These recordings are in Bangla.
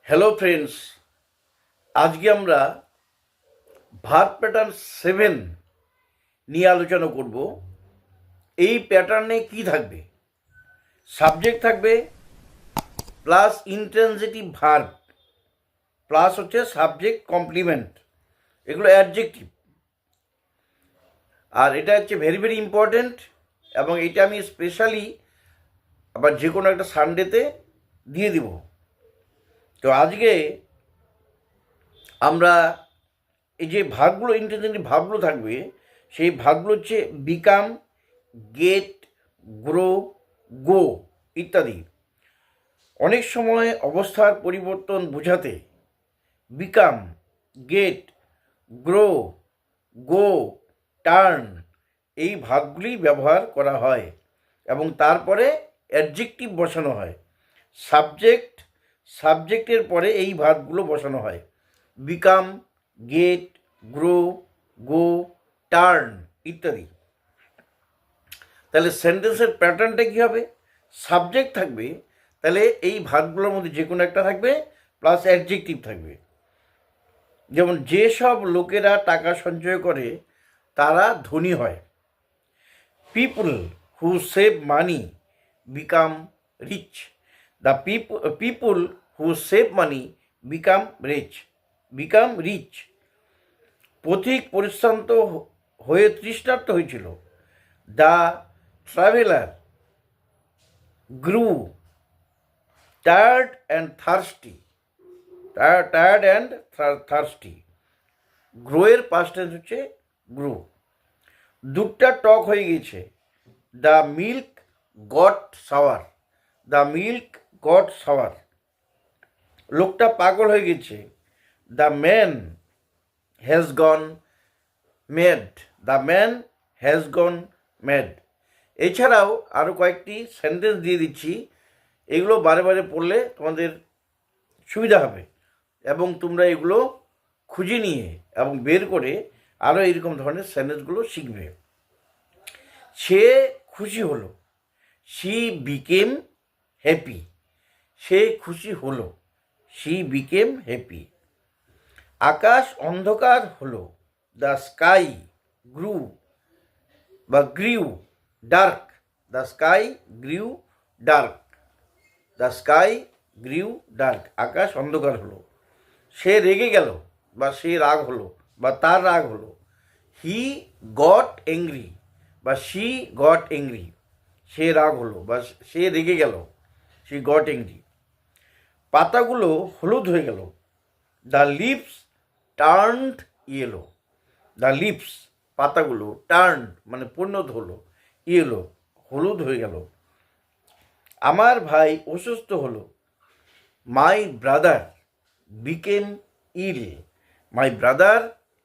হ্যালো ফ্রেন্ডস, আজকে আমরা ভার্ব প্যাটার্ন 7 নিয়ে আলোচনা করব। এই প্যাটার্নে কি থাকবে? সাবজেক্ট থাকবে প্লাস ইন্ট্রানজিটিভ ভার্ব প্লাস হচ্ছে সাবজেক্ট কমপ্লিমেন্ট, এগুলো অ্যাডজেক্টিভ। আর এটা হচ্ছে ভেরি ভেরি ইম্পর্ট্যান্ট, এবং এটা আমি স্পেশালি আবার যে কোনো একটা সানডেতে দিয়ে দিব। তো আজকে আমরা এই যে ভাগগুলো, ইন্টারজেন্টিভ ভাগগুলো থাকবে, সেই ভাগগুলো হচ্ছে বিকাম, গেট, গ্রো, গো ইত্যাদি। অনেক সময় অবস্থার পরিবর্তন বোঝাতে বিকাম, গেট, গ্রো, গো, টার্ন এই ভাগগুলি ব্যবহার করা হয় এবং তারপরে অ্যাডজেক্টিভ বসানো হয়। সাবজেক্টের পরে এই ভাগগুলো বসানো হয়, বিকাম, গেট, গ্রো, গো, টার্ন ইত্যাদি। তাহলে সেন্টেন্সের প্যাটার্নটা কী হবে? সাবজেক্ট থাকবে, তাহলে এই ভাগগুলোর মধ্যে যে কোনো একটা থাকবে, প্লাস অ্যাডজেক্টিভ থাকবে। যেমন যেসব লোকেরা টাকা সঞ্চয় করে তারা ধনী হয়। People who save money become rich. The people who save money become rich. পথিক পরিশ্রান্ত হয়ে তৃষ্ণার্ত হয়েছিল। The traveller grew tired and thirsty. গ্রোয়ের পাস্ট টেন্স হচ্ছে গ্রো। দুধটা টক হয়ে গেছে। The milk got sour. লোকটা পাগল হয়ে গেছে। The man has gone mad. এছাড়াও আরও কয়েকটি সেন্টেন্স দিয়ে দিচ্ছি, এগুলো বারে বারে পড়লে তোমাদের সুবিধা হবে এবং তোমরা এগুলো খুঁজে নিয়ে এবং বের করে আরও এরকম ধরনের সেন্টেন্সগুলো শিখবে। সে খুশি হলো। She became happy. সে খুশি হলো। She became happy. আকাশ অন্ধকার হলো। The sky grew dark. The sky grew dark. আকাশ অন্ধকার হলো। সে রেগে গেল বা সে রাগ হলো বা তার রাগ হলো। হি গট এংরি বা শি গট এংরি। সে রাগ হলো বা সে রেগে গেল, শি গট এংরি। পাতাগুলো হলুদ হয়ে গেল। The leaves turned yellow. The leaves পাতাগুলো, টার্ন মানে পরিণত হলো, ইয়েলো হলুদ হয়ে গেল। আমার ভাই অসুস্থ হলো। My brother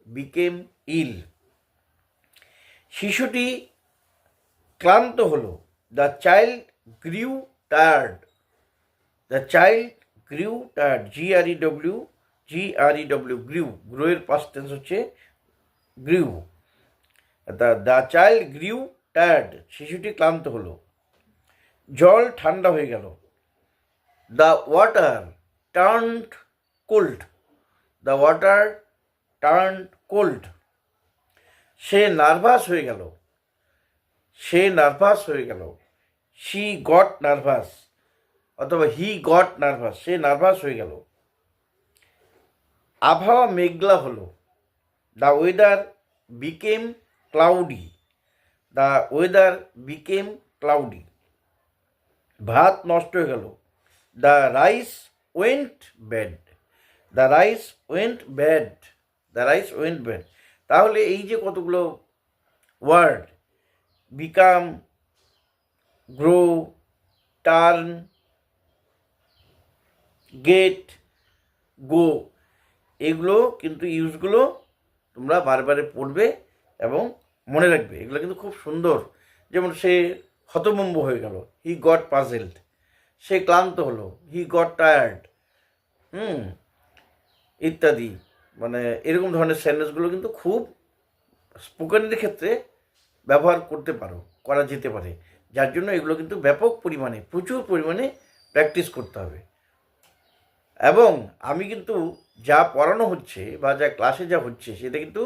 became ill. শিশুটি ক্লান্ত হলো। The child grew tired. গ্রিউয়ের পাস্ট টেন্স হচ্ছে grew. The child grew tired, শিশুটি ক্লান্ত হলো। জল ঠান্ডা হয়ে গেল। The water turned cold. সে নার্ভাস হয়ে গেল। শি গট নার্ভাস অথবা হি গট নার্ভাস। সে নার্ভাস হয়ে গেল। আবহাওয়া মেঘলা হলো। The weather became cloudy. ভাত নষ্ট হয়ে গেল। The rice went bad. তাহলে এই যে কতগুলো word, become, grow, turn, gate, গো, এগুলো কিন্তু ইউজগুলো তোমরা বারবারে পড়বে এবং মনে রাখবে। এগুলো কিন্তু খুব সুন্দর। যেমন সে হতভম্ব হয়ে গেল, হি গট পাজেলড। সে ক্লান্ত হলো, হি গট টায়ার্ড, ইত্যাদি। মানে এরকম ধরনের সেন্টেন্সগুলো কিন্তু খুব স্পোকেনের ক্ষেত্রে ব্যবহার করা যেতে পারে। যার জন্য এগুলো কিন্তু প্রচুর পরিমাণে প্র্যাকটিস করতে হবে। এবং আমি কিন্তু যা পড়ানো হচ্ছে বা যা ক্লাসে যা হচ্ছে সেটা কিন্তু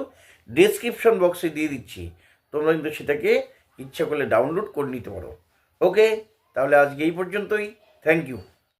ডেসক্রিপশন বক্সে দিয়ে দিচ্ছি, তোমরা কিন্তু সেটাকে ইচ্ছা করলে ডাউনলোড করে নিতে পারো। ওকে, তাহলে আজকে এই পর্যন্তই। Thank you.